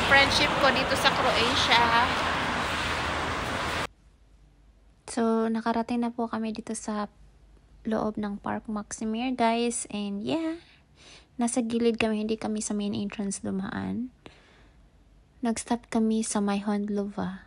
friendship ko dito sa Croatia. So, nakarating na po kami dito sa loob ng Park Maximir, guys. And yeah, nasa gilid kami, hindi kami sa main entrance dumaan. Nag-stop kami sa may Hondlova.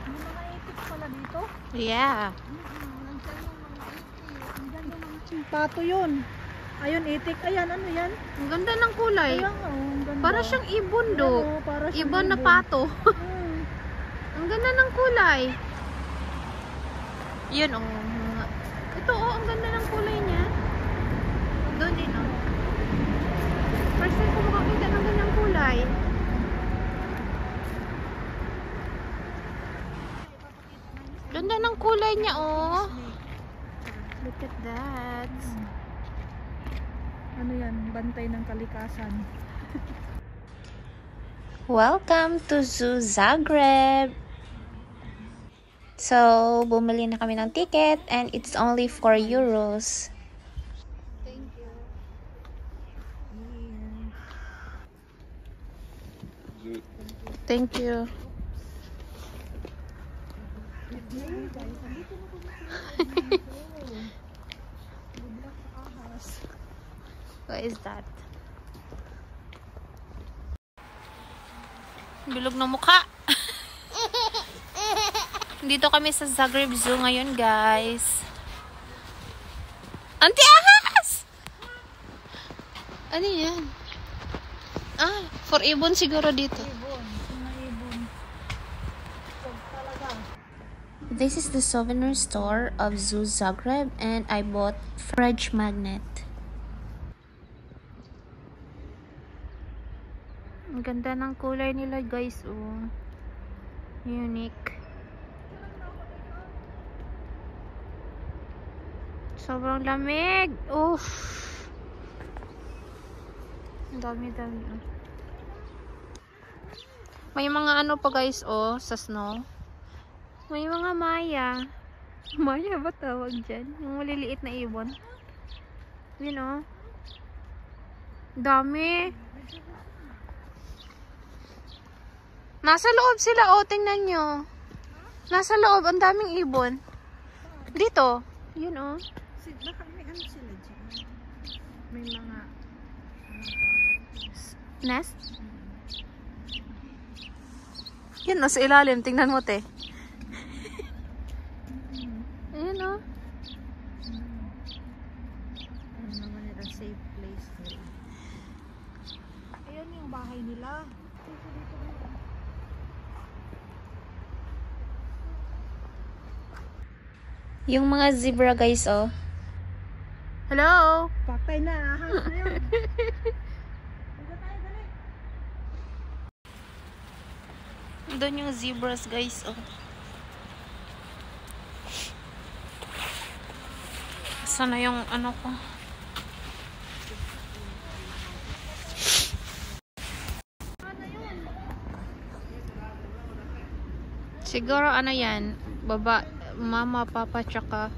May mga itik pala dito? Yeah. Pato yun. Ayun, itik. Ayan, ano yan? Ang ganda ng kulay. Ayan, ang ganda. Para siyang ibon, do. Para siyang Ibon na pato. Ang ganda ng kulay. Yun, oh. Ito, oh, ang ganda ng kulay niya. Doon din, oh. First time ko makakita ng ganyang kulay. Ganda ng kulay niya, oh. Look at that. Ano yan? Bantay ng kalikasan. Welcome to Zoo Zagreb. So, bumili na kami ng ticket and it's only 4 euros. Thank you. Thank you. What is that? Bilog ng mukha. Dito kami sa Zagreb Zoo ngayon, guys. Auntie Ahas! Ano yan? Ah, for ibon siguro dito. Ibon. Mga ibon. Talaga. This is the souvenir store of Zoo Zagreb and I bought fridge magnet. Ang ganda ng kulay nila, guys. Oh. Unique. Sobrang lamig. Oof. Ang dami-dami. May mga ano pa, guys, oh, sa snow. May mga maya. Maya ba tawag dyan? Yung maliliit na ibon. Yun, oh. Dami. Nasa loob sila, oh. Tingnan nyo. Nasa loob. Ang daming ibon. Dito. Yun, oh. May ano sila dyan? May mga Nest? Yun, oh. Sa ilalim. Tingnan mo, te. Ayun, oh. ano naman ito, safe place nila. Ayan yung bahay nila. Yung mga zebra, guys, oh. Hello? Patay na, ahas na yun. Doon yung zebras, guys, oh. Sana yung ano ko. Siguro ano yan, baba, mama, papa, tsaka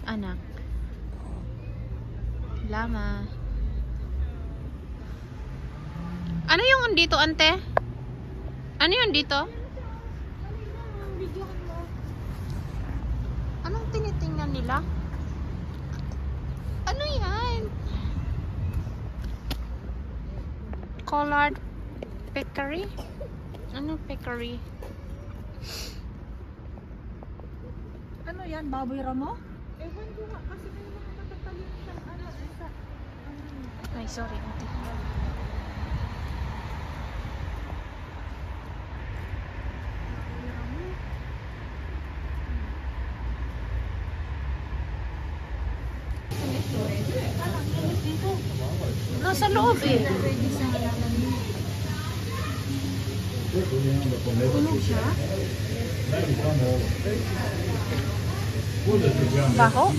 anak. Lama. Ano yung andito, ante? Ano yung dito? Anong tinitingnan nila? Ano yan? Collard peccary? Ano peccary? Ano yan? Baboy ramo? Ewan ko nga kasi may mga matatalim siyang ano isa. Ay, sorry, ate. Nasa loob eh. Tulog siya? Baho?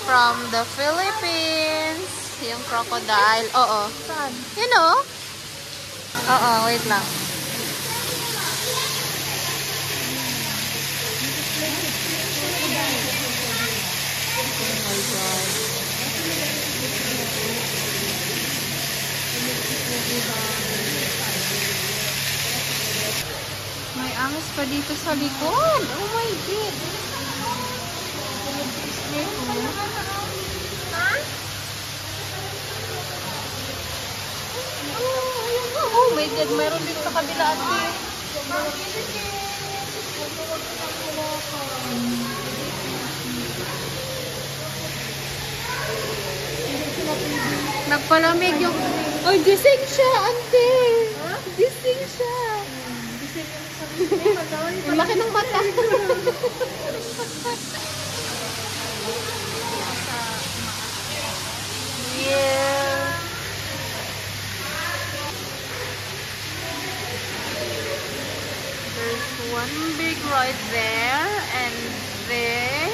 from the Philippines. Yung crocodile. Oo. Saan? You know? Oo, wait lang. Oh my God. May ahas pa dito sa likod. Oh my God. Ha? Oh my God, mayroon din sa kabila ate. Nagpalamig yung... Ay, gising siya, ante. Gising siya. Ang laki ng mata. Yeah. There's one big right there, and there.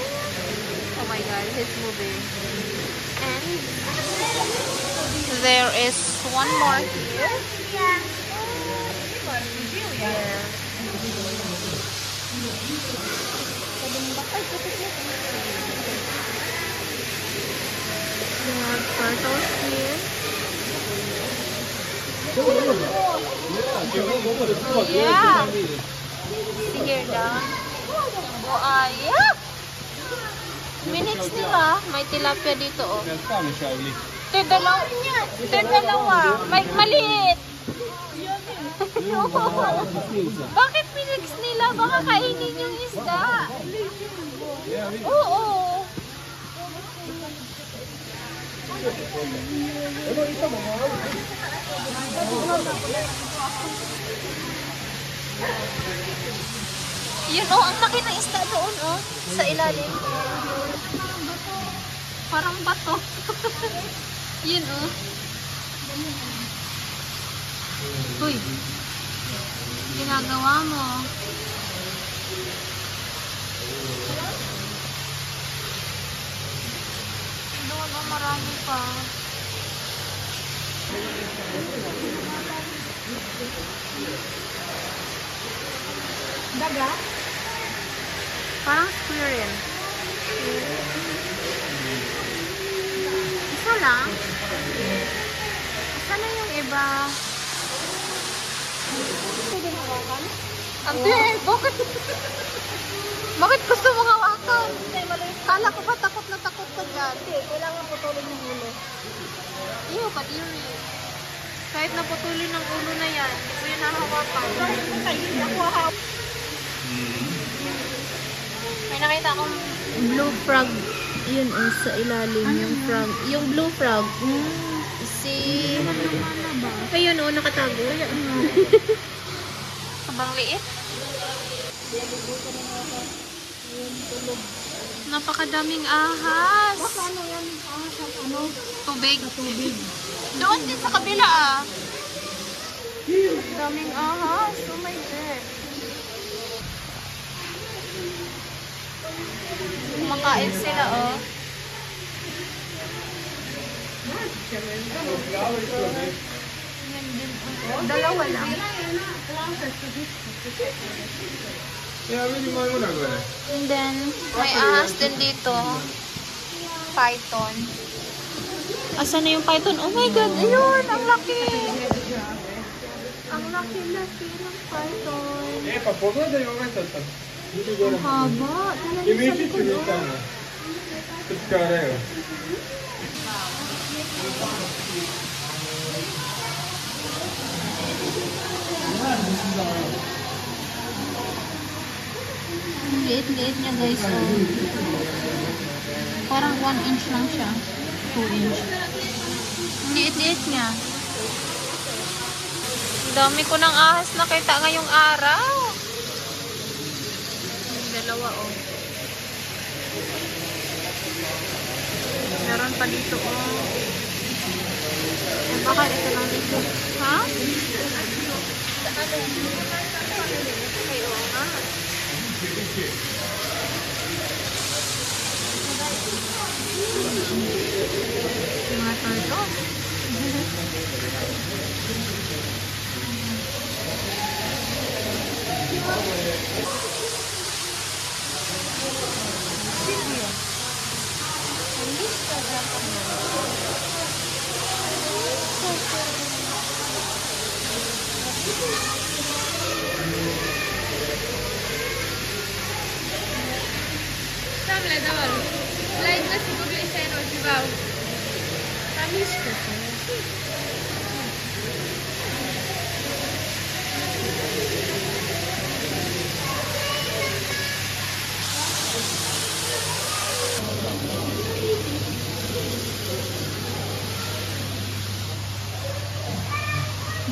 Oh my God, he's moving. And there is one more here. There. We have turtles here. Yeah. Sige down. Buaya. Minutes nila. May tilapia dito, oh. Dalawa. May maliit. Bakit minix nila? Baka kainin yung isda. Oo. Yun, oh, ang laki ng isda doon, oh, sa ilalim. Parang bato. Yun, oh. Uy, ginagawa mo. Doon, oh, marami pa. Daga? Parang squirrel. Isa lang? Isa na yung iba? Pwede hawakan? Ate, bakit? Bakit gusto mo hawakan? Kala ko ba takot na takot ka dyan? Hindi, kailangan putulin yung ulo. Ew, kadiri. Kahit naputulin ng ulo na yan, hindi ko yun nahawakan. Hindi ako hawak. May nakita akong blue frog. Yun, oh, sa ilalim. Yung frog. Yung blue frog. Si... Ayun, oh, nakatago. Sabang liit. Napakadaming ahas. Ano yan? Ano? Tubig. Tubig. Doon din sa kabila, ah. Daming ahas. Oh my God. Kumakain sila, oh. Yan din, oh. Dalawa lang. And then, may ahas din dito. Python. Asan na yung python? Oh my God! Ayun! Ang laki! Ang laki-laki ng python. Ang haba. Tingnan niyo sa likod, oh. Ang liit-liit niya, guys, oh. Parang 1 inch lang siya. 2 inch. Ang liit-liit niya. Ang dami ko ng ahas nakita ngayong araw. Yung dalawa, oh. Meron pa dito, oh. Eh, baka ito lang dito. Ha? Ay, oo nga. Samle, dawaj. Lej na si w ogóle się rozbywał. Tam miszka.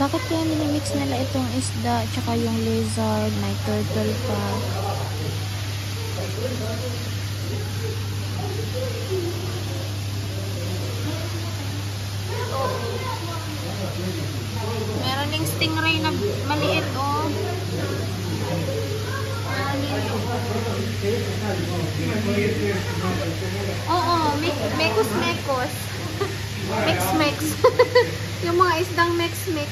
Bakit kaya minimix nila itong isda tsaka yung lizard, may turtle pa? Meron ding stingray na maliit, oh. Oo, mekos-mekos. Mix-mix. Yung mga isdang mix-mix.